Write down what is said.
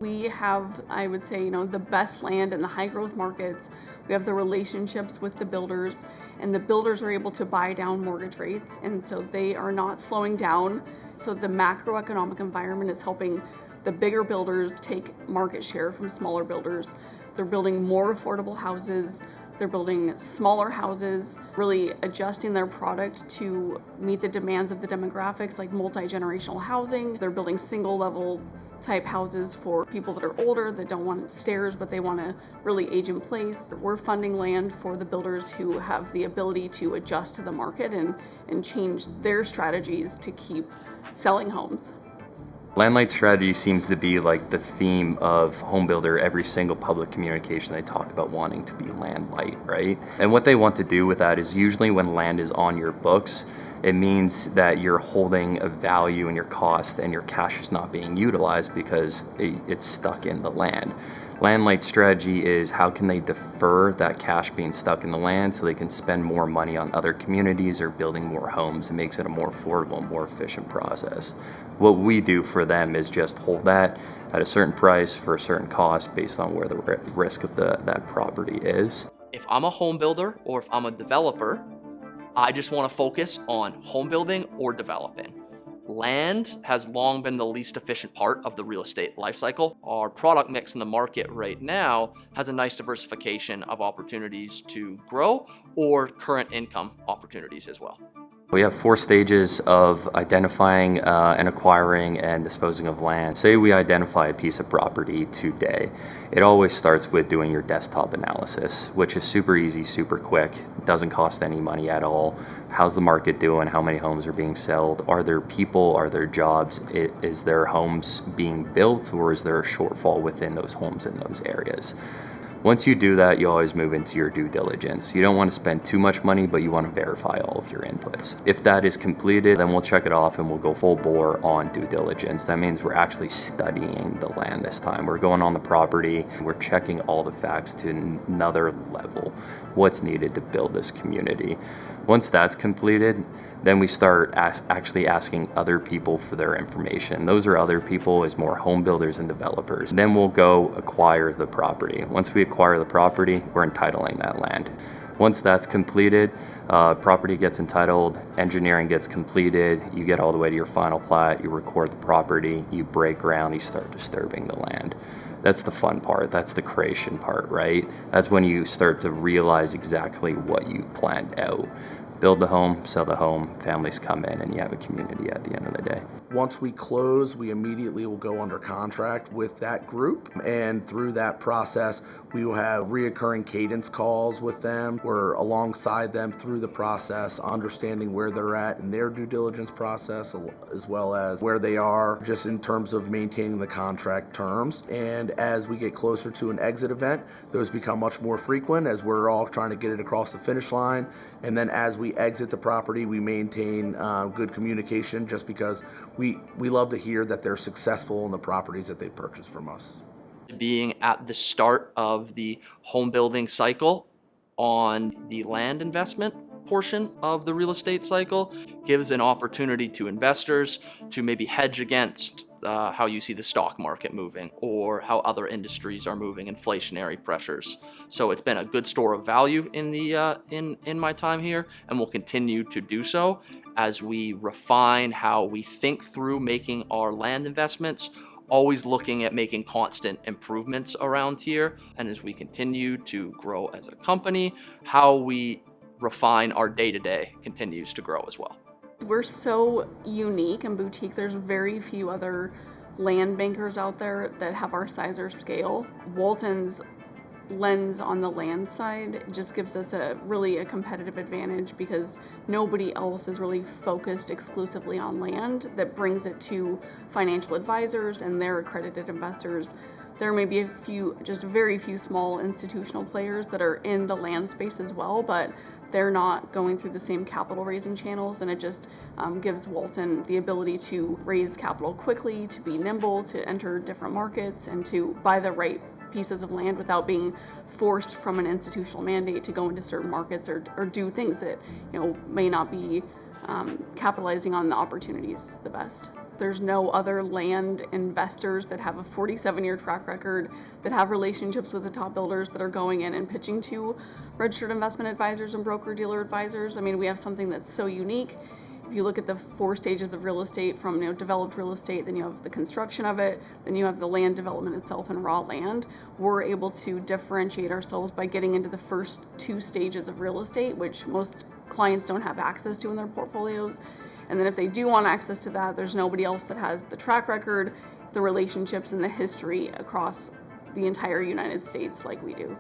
We have, I would say, the best land in the high growth markets. We have the relationships with the builders, and the builders are able to buy down mortgage rates, and so they are not slowing down. So the macroeconomic environment is helping the bigger builders take market share from smaller builders. They're building more affordable houses. They're building smaller houses, really adjusting their product to meet the demands of the demographics, like multi-generational housing. They're building single level type houses for people that are older, that don't want stairs, but they want to really age in place. We're funding land for the builders who have the ability to adjust to the market and change their strategies to keep selling homes. Land light strategy seems to be like the theme of home builder. Every single public communication, they talk about wanting to be land light, right? And what they want to do with that is usually when land is on your books, it means that you're holding a value in your cost and your cash is not being utilized because it's stuck in the land. Land light strategy is how can they defer that cash being stuck in the land so they can spend more money on other communities or building more homes. It makes it a more affordable, more efficient process. What we do for them is just hold that at a certain price for a certain cost based on where the risk of that property is. If I'm a home builder or if I'm a developer, I just want to focus on home building or developing. Land has long been the least efficient part of the real estate life cycle. Our product mix in the market right now has a nice diversification of opportunities to grow or current income opportunities as well. We have 4 stages of identifying and acquiring and disposing of land. Say we identify a piece of property today. It always starts with doing your desktop analysis, which is super easy, super quick. It doesn't cost any money at all. How's the market doing? How many homes are being sold? Are there people? Are there jobs? Is there homes being built, or is there a shortfall within those homes in those areas? Once you do that, you always move into your due diligence. You don't want to spend too much money, but you want to verify all of your inputs. If that is completed, then we'll check it off and we'll go full bore on due diligence. That means we're actually studying the land this time. We're going on the property. We're checking all the facts to another level. What's needed to build this community. Once that's completed, then we start actually asking other people for their information. Those are other people as more home builders and developers. Then we'll go acquire the property. Once we acquire the property, we're entitling that land. Once that's completed, property gets entitled, engineering gets completed, you get all the way to your final plat, you record the property, you break ground, you start disturbing the land. That's the fun part, that's the creation part, right? That's when you start to realize exactly what you planned out. Build the home, sell the home, families come in, and you have a community at the end of the day. Once we close, we immediately will go under contract with that group. And through that process, we will have reoccurring cadence calls with them. We're alongside them through the process, understanding where they're at in their due diligence process, as well as where they are just in terms of maintaining the contract terms. And as we get closer to an exit event, those become much more frequent as we're all trying to get it across the finish line. And then as we exit the property, we maintain good communication just because we love to hear that they're successful in the properties that they purchase from us. Being at the start of the home building cycle on the land investment portion of the real estate cycle gives an opportunity to investors to maybe hedge against how you see the stock market moving or how other industries are moving, inflationary pressures. So it's been a good store of value in the in my time here, and will continue to do so as we refine how we think through making our land investments, always looking at making constant improvements around here. And as we continue to grow as a company, how we refine our day-to-day continues to grow as well. We're so unique and boutique. There's very few other land bankers out there that have our size or scale. Walton's lens on the land side just gives us a competitive advantage because nobody else is really focused exclusively on land that brings it to financial advisors and their accredited investors. There may be a few, just very few small institutional players that are in the land space as well, but they're not going through the same capital raising channels, and it just gives Walton the ability to raise capital quickly, to be nimble, to enter different markets, and to buy the right pieces of land without being forced from an institutional mandate to go into certain markets or do things that may not be capitalizing on the opportunities the best. There's no other land investors that have a 47-year track record, that have relationships with the top builders that are going in and pitching to registered investment advisors and broker-dealer advisors. I mean, we have something that's so unique. If you look at the 4 stages of real estate, from developed real estate, then you have the construction of it, then you have the land development itself and raw land. We're able to differentiate ourselves by getting into the first 2 stages of real estate, which most clients don't have access to in their portfolios. And then if they do want access to that, there's nobody else that has the track record, the relationships, and the history across the entire United States like we do.